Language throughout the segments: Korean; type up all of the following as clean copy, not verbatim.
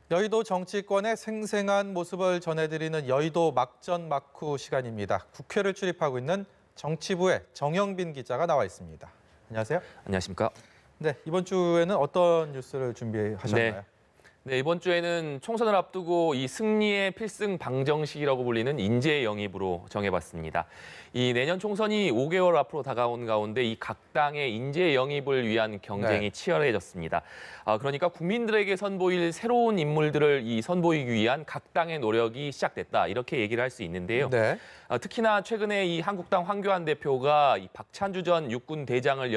여의도 정치권의 생생한 모습을 전해드리는 여의도 막전막후 시간입니다. 국회를 출입하고 있는 정치부의 정영빈 기자가 나와 있습니다. 안녕하세요. 안녕하십니까. 네, 이번 주에는 어떤 뉴스를 준비하셨나요? 네, 이번 주에는 총선을 앞두고 이 승리의 필승 방정식이라고 불리는 인재 영입으로 정해봤습니다. 이 내년 총선이 5개월 앞으로 다가온 가운데 이 각 당의 인재 영입을 위한 경쟁이 치열해졌습니다. 그러니까 국민들에게 선보일 새로운 인물들을 선보이기 위한 각 당의 노력이 시작됐다, 이렇게 얘기를 할 수 있는데요. 네. 특히나 최근에 이 한국당 황교안 대표가 이 박찬주 전 육군 대장을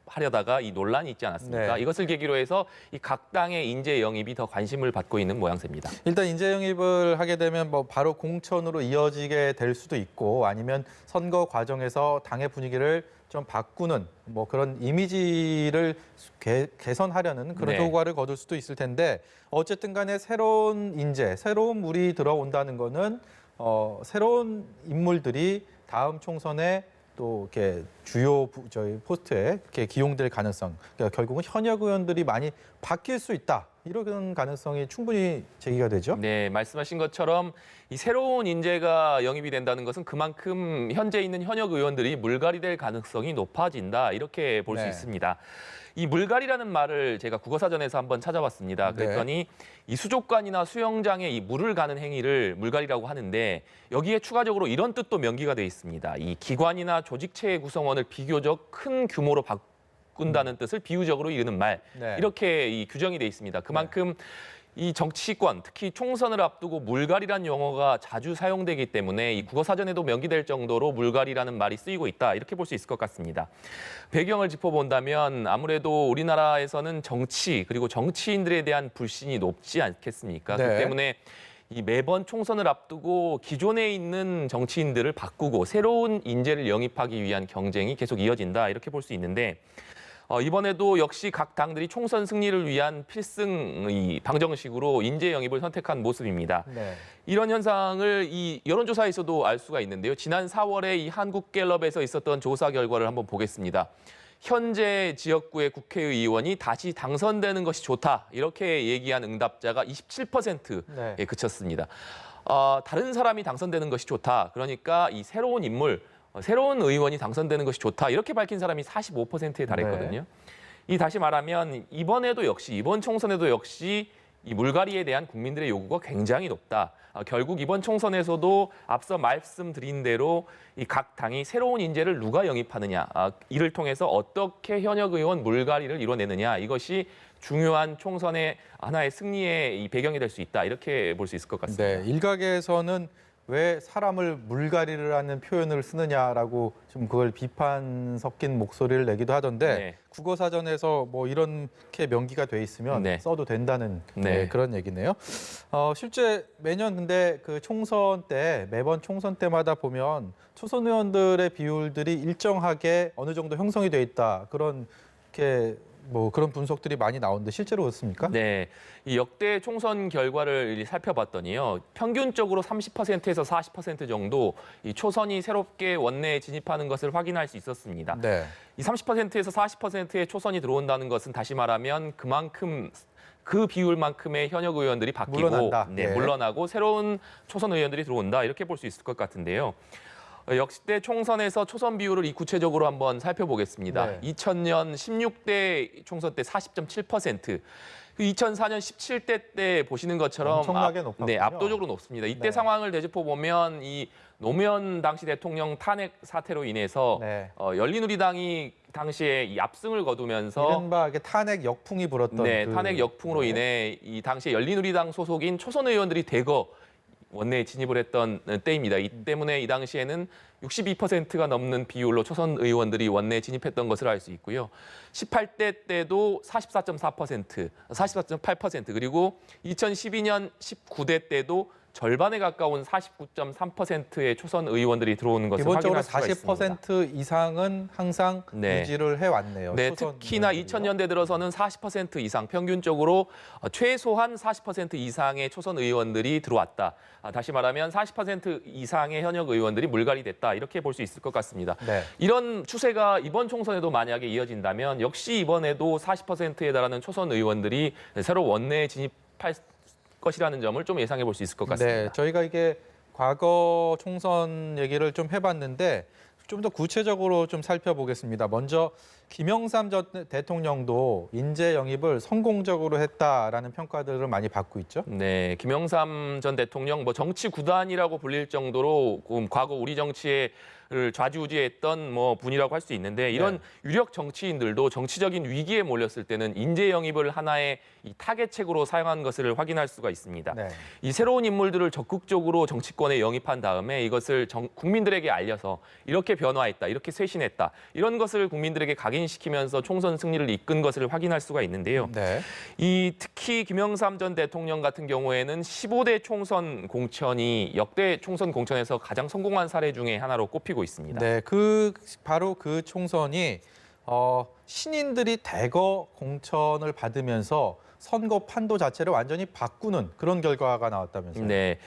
하려다가 이 논란이 있지 않았습니까? 네. 이것을 계기로 해서 이 각 당의 인재 영입이 더 관심을 받고 있는 모양새입니다. 일단 인재 영입을 하게 되면 바로 공천으로 이어지게 될 수도 있고, 아니면 선거 과정에서 당의 분위기를 좀 바꾸는 그런 이미지를 개선하려는 그런 효과를 거둘 수도 있을 텐데, 어쨌든 간에 새로운 인재, 새로운 물이 들어온다는 거는 새로운 인물들이 다음 총선에 또 이렇게 주요 포스트에 이렇게 기용될 가능성, 그러니까 결국은 현역 의원들이 많이 바뀔 수 있다, 이런 가능성이 충분히 제기가 되죠. 네, 말씀하신 것처럼 이 새로운 인재가 영입이 된다는 것은 그만큼 현재 있는 현역 의원들이 물갈이될 가능성이 높아진다, 이렇게 볼 수 있습니다. 이 물갈이라는 말을 제가 국어사전에서 한번 찾아봤습니다. 그랬더니 이 수족관이나 수영장에 이 물을 가는 행위를 물갈이라고 하는데, 여기에 추가적으로 이런 뜻도 명기가 돼 있습니다. 이 기관이나 조직체의 구성원을 비교적 큰 규모로 바꾼다는 뜻을 비유적으로 이르는 말, 이렇게 규정이 돼 있습니다. 그만큼 이 정치권, 특히 총선을 앞두고 물갈이란 용어가 자주 사용되기 때문에 이 국어사전에도 명기될 정도로 물갈이라는 말이 쓰이고 있다, 이렇게 볼 수 있을 것 같습니다. 배경을 짚어본다면 아무래도 우리나라에서는 정치, 그리고 정치인들에 대한 불신이 높지 않겠습니까? 그렇기 때문에 이 매번 총선을 앞두고 기존에 있는 정치인들을 바꾸고 새로운 인재를 영입하기 위한 경쟁이 계속 이어진다, 이렇게 볼 수 있는데, 이번에도 역시 각 당들이 총선 승리를 위한 필승 방정식으로 인재 영입을 선택한 모습입니다. 이런 현상을 이 여론조사에서도 알 수가 있는데요. 지난 4월에 이 한국갤럽에서 있었던 조사 결과를 한번 보겠습니다. 현재 지역구의 국회의원이 다시 당선되는 것이 좋다, 이렇게 얘기한 응답자가 27%에 그쳤습니다. 다른 사람이 당선되는 것이 좋다, 그러니까 이 새로운 인물, 새로운 의원이 당선되는 것이 좋다, 이렇게 밝힌 사람이 45%에 달했거든요. 다시 말하면 이번 총선에도 역시 이 물갈이에 대한 국민들의 요구가 굉장히 높다. 결국 이번 총선에서도 앞서 말씀드린 대로 이 각 당이 새로운 인재를 누가 영입하느냐, 이를 통해서 어떻게 현역 의원 물갈이를 이뤄내느냐, 이것이 중요한 총선의 하나의 승리의 이 배경이 될 수 있다, 이렇게 볼 수 있을 것 같습니다. 일각에서는 왜 사람을 물갈이를 하는 표현을 쓰느냐라고 좀 그걸 비판 섞인 목소리를 내기도 하던데, 국어사전에서 이렇게 명기가 돼 있으면 써도 된다는 그런 얘기네요. 실제 매년 근데 그 매번 총선 때마다 보면 초선 의원들의 비율들이 일정하게 어느 정도 형성이 돼 있다, 그런 그런 분석들이 많이 나오는데 실제로 그렇습니까? 네, 이 역대 총선 결과를 살펴봤더니요, 평균적으로 30%에서 40% 정도 이 초선이 새롭게 원내에 진입하는 것을 확인할 수 있었습니다. 이 30%에서 40%의 초선이 들어온다는 것은 다시 말하면 그만큼 그 비율만큼의 현역 의원들이 바뀌고 물러나고 새로운 초선 의원들이 들어온다, 이렇게 볼 수 있을 것 같은데요. 역대 총선에서 초선 비율을 구체적으로 한번 살펴보겠습니다. 2000년 16대 총선 때 40.7%, 2004년 17대 때 보시는 것처럼 엄청나게 높았군요. 압도적으로 높습니다. 이때 상황을 되짚어보면 이 노무현 당시 대통령 탄핵 사태로 인해서 열린우리당이 당시에 이 압승을 거두면서 이른바 탄핵 역풍이 불었던 탄핵 역풍으로 인해 이 당시에 열린우리당 소속인 초선 의원들이 대거 원내에 진입을 했던 때입니다. 이 때문에 이 당시에는 62%가 넘는 비율로 초선 의원들이 원내에 진입했던 것을 알 수 있고요. 18대 때도 44.4%, 44.8%, 그리고 2012년 19대 때도 절반에 가까운 49.3%의 초선 의원들이 들어오는 것을 확인할 수가 있습니다. 40% 이상은 항상 유지를 해왔네요. 특히나 2000년대 들어서는 40% 이상, 평균적으로 최소한 40% 이상의 초선 의원들이 들어왔다. 다시 말하면 40% 이상의 현역 의원들이 물갈이됐다, 이렇게 볼 수 있을 것 같습니다. 이런 추세가 이번 총선에도 만약에 이어진다면 역시 이번에도 40%에 달하는 초선 의원들이 새로 원내에 진입할 것이라는 점을 좀 예상해 볼 수 있을 것 같습니다. 네, 저희가 이게 과거 총선 얘기를 좀 해봤는데 좀 더 구체적으로 좀 살펴보겠습니다. 먼저 김영삼 전 대통령도 인재 영입을 성공적으로 했다라는 평가들을 많이 받고 있죠. 네, 김영삼 전 대통령 뭐 정치 구단이라고 불릴 정도로 과거 우리 정치에 를 좌지우지했던 뭐 분이라고 할 수 있는데 이런 유력 정치인들도 정치적인 위기에 몰렸을 때는 인재 영입을 하나의 이 타겟책으로 사용한 것을 확인할 수가 있습니다. 네. 이 새로운 인물들을 적극적으로 정치권에 영입한 다음에 이것을 국민들에게 알려서 이렇게 변화했다, 이렇게 쇄신했다 이런 것을 국민들에게 각인시키면서 총선 승리를 이끈 것을 확인할 수가 있는데요. 네. 이 특히 김영삼 전 대통령 같은 경우에는 15대 총선 공천이 역대 총선 공천에서 가장 성공한 사례 중에 하나로 꼽히고 있습니다. 네, 바로 그 총선이 신인들이 대거 공천을 받으면서 선거 판도 자체를 완전히 바꾸는 그런 결과가 나왔다면서요. 네,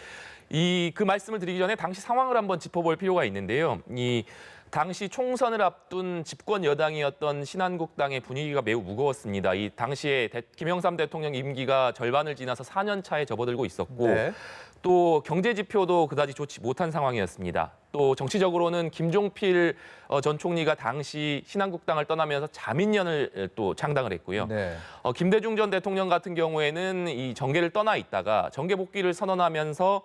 그 말씀을 드리기 전에 당시 상황을 한번 짚어볼 필요가 있는데요. 이 당시 총선을 앞둔 집권 여당이었던 신한국당의 분위기가 매우 무거웠습니다. 이 당시에 김영삼 대통령 임기가 절반을 지나서 4년 차에 접어들고 있었고 네. 또 경제 지표도 그다지 좋지 못한 상황이었습니다. 또 정치적으로는 김종필 전 총리가 당시 신한국당을 떠나면서 자민련을 또 창당을 했고요. 네. 김대중 전 대통령 같은 경우에는 이 정계를 떠나 있다가 정계 복귀를 선언하면서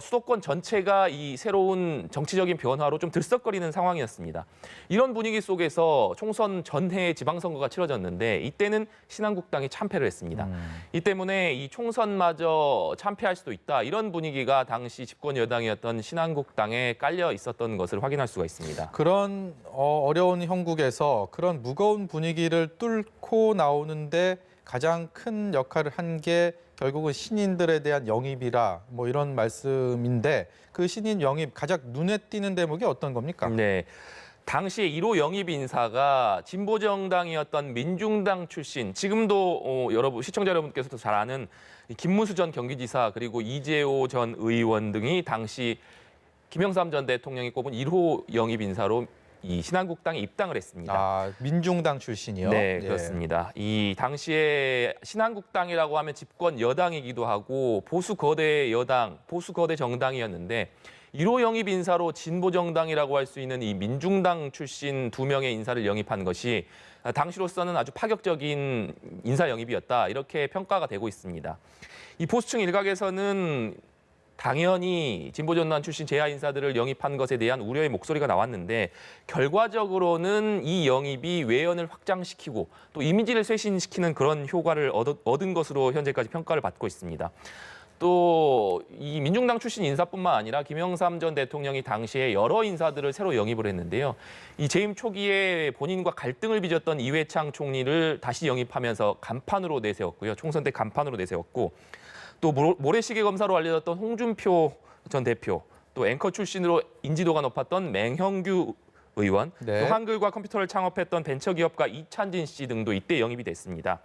수도권 전체가 이 새로운 정치적인 변화로 좀 들썩거리는 상황이었습니다. 이런 분위기 속에서 총선 전해에 지방선거가 치러졌는데 이때는 신한국당이 참패를 했습니다. 이 때문에 이 총선마저 참패할 수도 있다. 이런 분위기가 당시 집권 여당이었던 신한국당에 깔려 있었던 것을 확인할 수가 있습니다. 그런 어려운 형국에서 그런 무거운 분위기를 뚫고 나오는데 가장 큰 역할을 한 게 결국은 신인들에 대한 영입이라 뭐 이런 말씀인데 그 신인 영입 가장 눈에 띄는 대목이 어떤 겁니까? 네. 당시에 1호 영입 인사가 진보정당이었던 민중당 출신, 지금도 여러분 시청자 여러분께서도 잘 아는 김문수 전 경기지사 그리고 이재호 전 의원 등이 당시 김영삼 전 대통령이 꼽은 1호 영입 인사로 이 신한국당에 입당을 했습니다. 아, 민중당 출신이요? 네, 예. 그렇습니다. 이 당시에 신한국당이라고 하면 집권 여당이기도 하고 보수 거대 여당, 보수 거대 정당이었는데 1호 영입 인사로 진보 정당이라고 할 수 있는 이 민중당 출신 2명의 인사를 영입한 것이 당시로서는 아주 파격적인 인사 영입이었다. 이렇게 평가가 되고 있습니다. 이 보수층 일각에서는 당연히 진보정당 출신 재하 인사들을 영입한 것에 대한 우려의 목소리가 나왔는데 결과적으로는 이 영입이 외연을 확장시키고 또 이미지를 쇄신시키는 그런 효과를 얻은 것으로 현재까지 평가를 받고 있습니다. 또 이 민중당 출신 인사뿐만 아니라 김영삼 전 대통령이 당시에 여러 인사들을 새로 영입을 했는데요. 이 재임 초기에 본인과 갈등을 빚었던 이회창 총리를 다시 영입하면서 간판으로 내세웠고요. 총선 때 간판으로 내세웠고 또 모래시계 검사로 알려졌던 홍준표 전 대표, 또 앵커 출신으로 인지도가 높았던 맹형규 의원, 네. 또 한글과 컴퓨터를 창업했던 벤처기업가 이찬진 씨 등도 이때 영입이 됐습니다.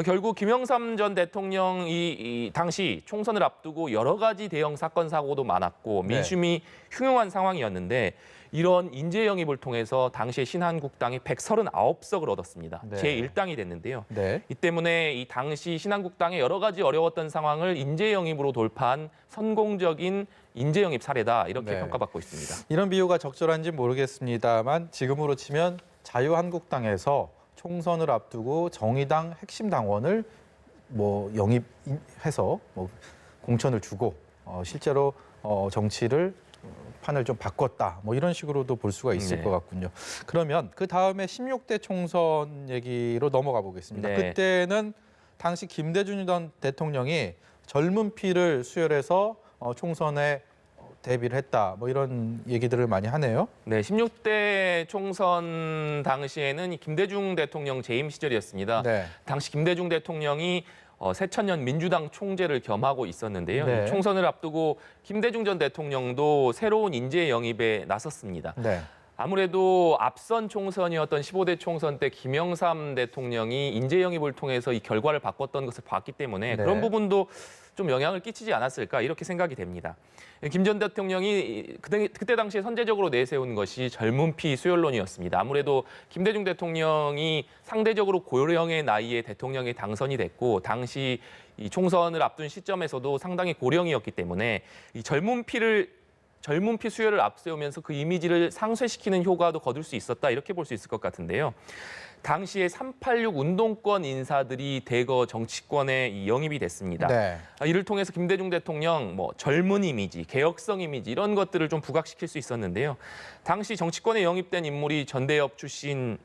결국 김영삼 전 대통령이 당시 총선을 앞두고 여러 가지 대형 사건 사고도 많았고 민심이 흉흉한 상황이었는데 이런 인재 영입을 통해서 당시에 신한국당이 139석을 얻었습니다. 네. 제1당이 됐는데요. 네. 이 때문에 이 당시 신한국당의 여러 가지 어려웠던 상황을 인재 영입으로 돌파한 성공적인 인재 영입 사례다 이렇게 네. 평가받고 있습니다. 이런 비유가 적절한지 모르겠습니다만 지금으로 치면 자유한국당에서 총선을 앞두고 정의당 핵심 당원을 뭐 영입해서 뭐 공천을 주고 실제로 정치를 판을 좀 바꿨다. 뭐 이런 식으로도 볼 수가 있을 네. 것 같군요. 그러면 그 다음에 16대 총선 얘기로 넘어가 보겠습니다. 네. 그때는 당시 김대중 전 대통령이 젊은 피를 수혈해서 총선에 대비를 했다. 뭐 이런 얘기들을 많이 하네요. 네, 16대 총선 당시에는 김대중 대통령 재임 시절이었습니다. 네. 당시 김대중 대통령이 새천년 민주당 총재를 겸하고 있었는데요. 네. 이 총선을 앞두고 김대중 전 대통령도 새로운 인재 영입에 나섰습니다. 네. 아무래도 앞선 총선이었던 15대 총선 때 김영삼 대통령이 인재 영입을 통해서 이 결과를 바꿨던 것을 봤기 때문에 네. 그런 부분도 좀 영향을 끼치지 않았을까 이렇게 생각이 됩니다. 김 전 대통령이 그때 당시에 선제적으로 내세운 것이 젊은 피 수혈론이었습니다. 아무래도 김대중 대통령이 상대적으로 고령의 나이에 대통령에 당선이 됐고 당시 이 총선을 앞둔 시점에서도 상당히 고령이었기 때문에 이 젊은 피 수혈을 앞세우면서 그 이미지를 상쇄시키는 효과도 거둘 수 있었다 이렇게 볼 수 있을 것 같은데요. 당시에 386 운동권 인사들이 대거 정치권에 영입이 됐습니다. 네. 이를 통해서 김대중 대통령 젊은 이미지, 개혁성 이미지 이런 것들을 좀 부각시킬 수 있었는데요. 당시 정치권에 영입된 인물이 전대협 출신이라고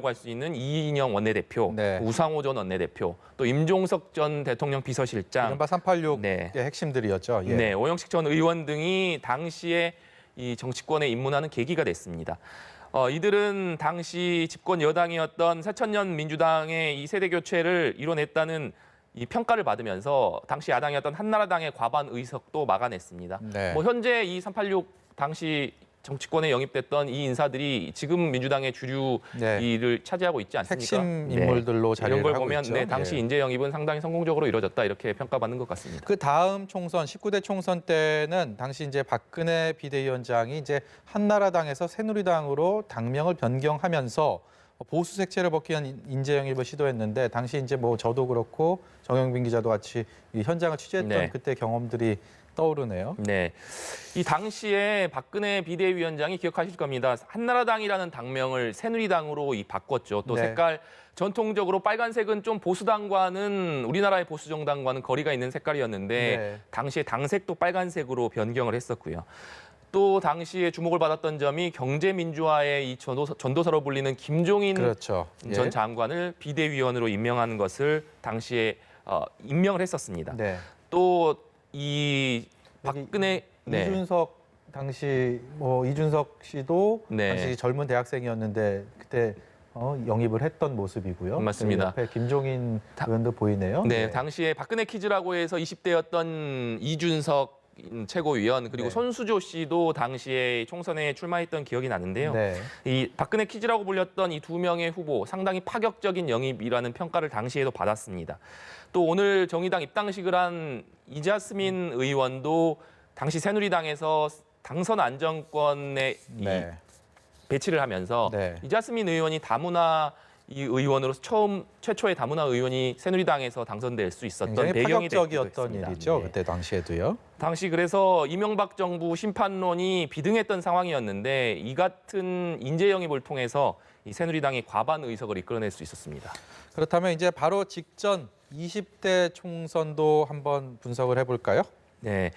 할 수 있는 이인영 원내대표, 네. 우상호 전 원내대표, 또 임종석 전 대통령 비서실장, 이른바 386의 네. 핵심들이었죠. 예. 네, 오영식 전 의원 등이 당시에 이 정치권에 입문하는 계기가 됐습니다. 이들은 당시 집권 여당이었던 새천년 민주당의 이 세대 교체를 이뤄냈다는 이 평가를 받으면서 당시 야당이었던 한나라당의 과반 의석도 막아냈습니다. 네. 현재 이 386 당시 정치권에 영입됐던 이 인사들이 지금 민주당의 주류 네. 일을 차지하고 있지 않습니까? 핵심 인물들로 자리를 이런 걸 하고 보면 있죠. 당시 예. 인재 영입은 상당히 성공적으로 이루어졌다 이렇게 평가받는 것 같습니다. 그 다음 총선 19대 총선 때는 당시 이제 박근혜 비대위원장이 이제 한나라당에서 새누리당으로 당명을 변경하면서 보수 색채를 벗기 위한 인재 영입을 시도했는데 당시 이제 저도 그렇고 정영빈 기자도 같이 이 현장을 취재했던 네. 그때 경험들이 떠오르네요. 네, 이 당시에 박근혜 비대위원장이 기억하실 겁니다. 한나라당이라는 당명을 새누리당으로 바꿨죠. 또 네. 색깔 전통적으로 빨간색은 좀 보수당과는 우리나라의 보수 정당과는 거리가 있는 색깔이었는데 네. 당시에 당색도 빨간색으로 변경을 했었고요. 또 당시에 주목을 받았던 점이 경제민주화의 이 전도사로 불리는 김종인 그렇죠. 전 예. 장관을 비대위원으로 임명하는 것을 당시에 임명을 했었습니다. 네. 또 이 박근혜 이준석 당시 이준석 씨도 네. 당시 젊은 대학생이었는데 그때 영입을 했던 모습이고요. 맞습니다. 그 옆에 김종인 의원도 보이네요. 네, 당시에 박근혜 퀴즈라고 해서 20대였던 이준석 최고위원 그리고 네. 손수조 씨도 당시에 총선에 출마했던 기억이 나는데요. 네. 이 박근혜 퀴즈라고 불렸던 이 두 명의 후보 상당히 파격적인 영입이라는 평가를 당시에도 받았습니다. 또 오늘 정의당 입당식을 한 이자스민 의원도 당시 새누리당에서 당선 안정권에 네. 배치를 하면서 네. 이자스민 의원이 다문화 이 의원으로서 최초의 다문화 의원이 새누리당에서 당선될 수 있었던 굉장히 배경이 되기도 파격적이었던 했습니다. 일이죠. 네. 그때 당시에도요. 당시 그래서 이명박 정부 심판론이 비등했던 상황이었는데 이 같은 인재 영입을 통해서 이 새누리당이 과반 의석을 이끌어낼 수 있었습니다. 그렇다면 이제 바로 직전 20대 총선도 한번 분석을 해볼까요? 네.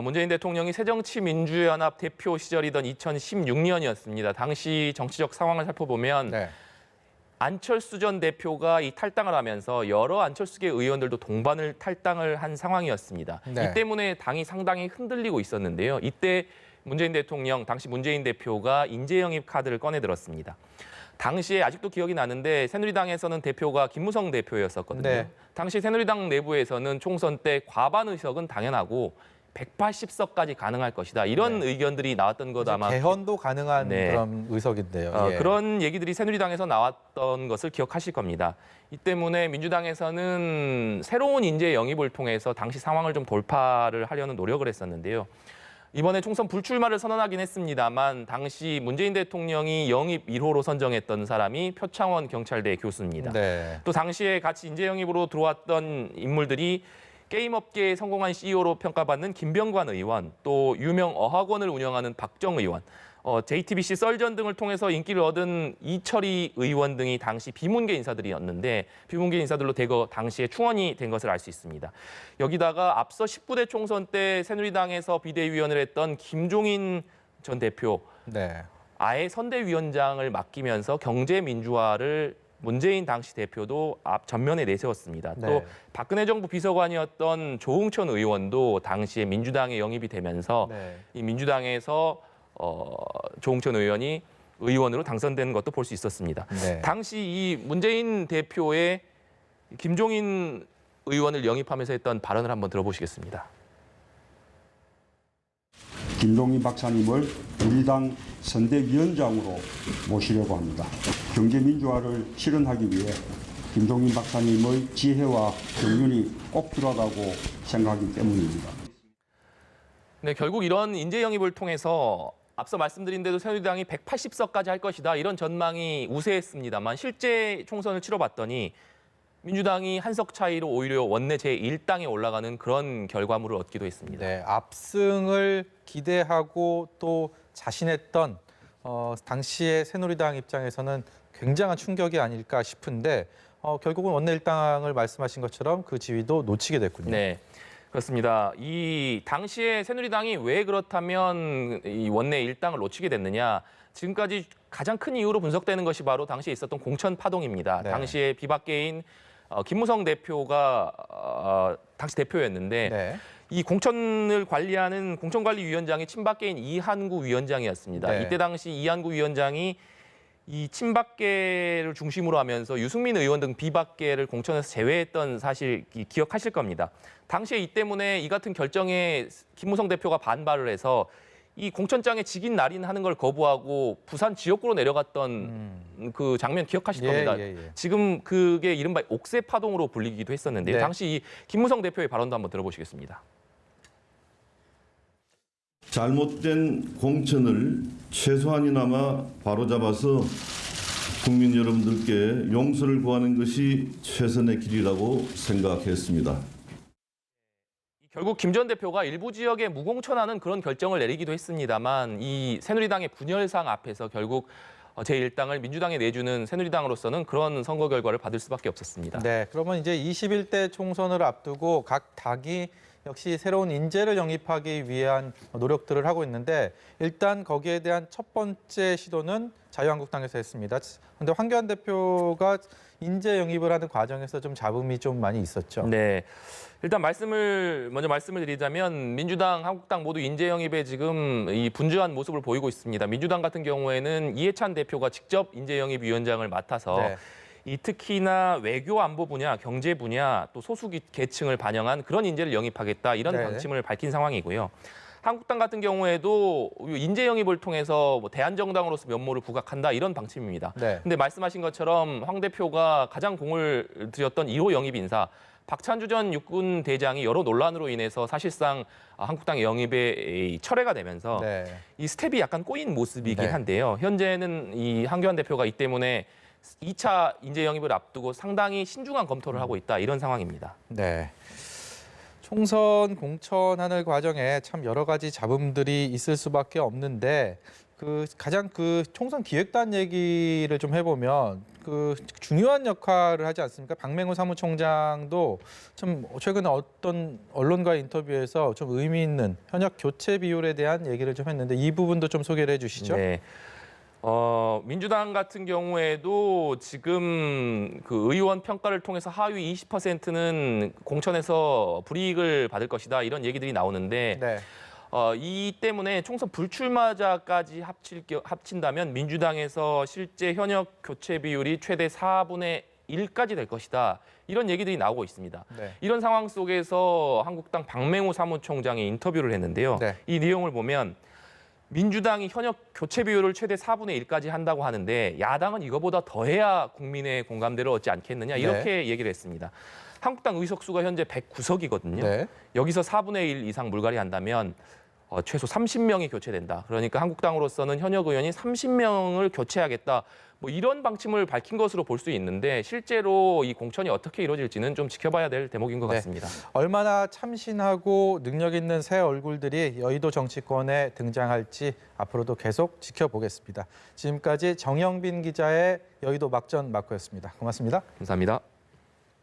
문재인 대통령이 새정치민주연합 대표 시절이던 2016년이었습니다. 당시 정치적 상황을 살펴보면 네. 안철수 전 대표가 이 탈당을 하면서 여러 안철수계 의원들도 동반을 탈당을 한 상황이었습니다. 네. 이 때문에 당이 상당히 흔들리고 있었는데요. 이때 문재인 대통령, 당시 문재인 대표가 인재 영입 카드를 꺼내 들었습니다. 당시에 아직도 기억이 나는데 새누리당에서는 대표가 김무성 대표였었거든요. 네. 당시 새누리당 내부에서는 총선 때 과반 의석은 당연하고 180석까지 가능할 것이다. 이런 네. 의견들이 나왔던 것 아마 개헌도 가능한 네. 그런 의석인데요. 예. 그런 얘기들이 새누리당에서 나왔던 것을 기억하실 겁니다. 이 때문에 민주당에서는 새로운 인재 영입을 통해서 당시 상황을 좀 돌파를 하려는 노력을 했었는데요. 이번에 총선 불출마를 선언하긴 했습니다만 당시 문재인 대통령이 영입 1호로 선정했던 사람이 표창원 경찰대 교수입니다. 네. 또 당시에 같이 인재 영입으로 들어왔던 인물들이 게임업계에 성공한 CEO로 평가받는 김병관 의원, 또 유명 어학원을 운영하는 박정 의원, JTBC 썰전 등을 통해서 인기를 얻은 이철희 의원 등이 당시 비문계 인사들이었는데 비문계 인사들로 대거 당시에 충원이 된 것을 알 수 있습니다. 여기다가 앞서 19대 총선 때 새누리당에서 비대위원을 했던 김종인 전 대표, 네. 아예 선대위원장을 맡기면서 경제민주화를 문재인 당시 대표도 전면에 내세웠습니다. 네. 또 박근혜 정부 비서관이었던 조응천 의원도 당시에 민주당에 영입이 되면서 네. 이 민주당에서 조응천 의원이 의원으로 당선된 것도 볼 수 있었습니다. 네. 당시 이 문재인 대표의 김종인 의원을 영입하면서 했던 발언을 한번 들어보시겠습니다. 김종인 박사님을 우리 당 선대위원장으로 모시려고 합니다. 경제민주화를 실현하기 위해 김동인 박사님의 지혜와 경륜이 꼭 필요하다고 생각하기 때문입니다. 네, 결국 이런 인재 영입을 통해서 앞서 말씀드린 대로 새누리당이 180석까지 할 것이다 이런 전망이 우세했습니다만 실제 총선을 치러봤더니 민주당이 한 석 차이로 오히려 원내 제1당에 올라가는 그런 결과물을 얻기도 했습니다. 네, 압승을 기대하고 또 자신했던 당시의 새누리당 입장에서는 굉장한 충격이 아닐까 싶은데 결국은 원내 일당을 말씀하신 것처럼 그 지위도 놓치게 됐군요. 네, 그렇습니다. 이 당시에 새누리당이 왜 그렇다면 이 원내 일당을 놓치게 됐느냐? 지금까지 가장 큰 이유로 분석되는 것이 바로 당시에 있었던 공천 파동입니다. 네. 당시에 비박계인 김무성 대표가 당시 대표였는데 네. 이 공천을 관리하는 공천관리위원장이 친박계인 이한구 위원장이었습니다. 네. 이때 당시 이한구 위원장이 이 친박계를 중심으로 하면서 유승민 의원 등 비박계를 공천에서 제외했던 사실 기억하실 겁니다. 당시에 이 때문에 이 같은 결정에 김무성 대표가 반발을 해서 이 공천장에 직인 날인하는 걸 거부하고 부산 지역구로 내려갔던 그 장면 기억하실 겁니다. 예. 지금 그게 이른바 옥새 파동으로 불리기도 했었는데요. 네. 당시 이 김무성 대표의 발언도 한번 들어보시겠습니다. 잘못된 공천을 최소한이나마 바로잡아서 국민 여러분들께 용서를 구하는 것이 최선의 길이라고 생각했습니다. 결국 김 전 대표가 일부 지역에 무공천하는 그런 결정을 내리기도 했습니다만 이 새누리당의 분열상 앞에서 결국 제1당을 민주당에 내주는 새누리당으로서는 그런 선거 결과를 받을 수밖에 없었습니다. 네, 그러면 이제 21대 총선을 앞두고 각 당이 역시 새로운 인재를 영입하기 위한 노력들을 하고 있는데 일단 거기에 대한 첫 번째 시도는 자유한국당에서 했습니다. 그런데 황교안 대표가 인재 영입을 하는 과정에서 좀 잡음이 좀 많이 있었죠. 네. 일단 먼저 말씀을 드리자면 민주당, 한국당 모두 인재 영입에 지금 이 분주한 모습을 보이고 있습니다. 민주당 같은 경우에는 이해찬 대표가 직접 인재 영입 위원장을 맡아서 네. 이 특히나 외교 안보 분야, 경제 분야, 또 소수 계층을 반영한 그런 인재를 영입하겠다 이런 네. 방침을 밝힌 상황이고요. 한국당 같은 경우에도 인재 영입을 통해서 뭐 대한정당으로서 면모를 부각한다 이런 방침입니다. 네. 근데 말씀하신 것처럼 황 대표가 가장 공을 들였던 1호 영입 인사 박찬주 전 육군 대장이 여러 논란으로 인해서 사실상 한국당 영입에 철회가 되면서 네. 이 스텝이 약간 꼬인 모습이긴 네. 한데요. 현재는 이 황교안 대표가 이 때문에 2차 인재 영입을 앞두고 상당히 신중한 검토를 하고 있다 이런 상황입니다. 네. 총선 공천하는 과정에 참 여러 가지 잡음들이 있을 수밖에 없는데 가장 총선 기획단 얘기를 좀 해보면 중요한 역할을 하지 않습니까? 박맹우 사무총장도 좀 최근에 어떤 언론과 인터뷰에서 좀 의미 있는 현역 교체 비율에 대한 얘기를 좀 했는데 이 부분도 좀 소개를 해주시죠. 네. 민주당 같은 경우에도 지금 그 의원 평가를 통해서 하위 20%는 공천에서 불이익을 받을 것이다 이런 얘기들이 나오는데 네. 이 때문에 총선 불출마자까지 합친다면 민주당에서 실제 현역 교체 비율이 최대 4분의 1까지 될 것이다. 이런 얘기들이 나오고 있습니다. 네. 이런 상황 속에서 한국당 박맹우 사무총장이 인터뷰를 했는데요. 네. 이 내용을 보면 민주당이 현역 교체 비율을 최대 4분의 1까지 한다고 하는데 야당은 이거보다 더해야 국민의 공감대를 얻지 않겠느냐 이렇게 얘기를 했습니다. 한국당 의석수가 현재 109석이거든요. 네. 여기서 4분의 1 이상 물갈이 한다면 최소 30명이 교체된다. 그러니까 한국당으로서는 현역 의원이 30명을 교체하겠다. 뭐 이런 방침을 밝힌 것으로 볼 수 있는데 실제로 이 공천이 어떻게 이루어질지는 좀 지켜봐야 될 대목인 것 네. 같습니다. 얼마나 참신하고 능력 있는 새 얼굴들이 여의도 정치권에 등장할지 앞으로도 계속 지켜보겠습니다. 지금까지 정영빈 기자의 여의도 막전 마크였습니다. 고맙습니다. 감사합니다.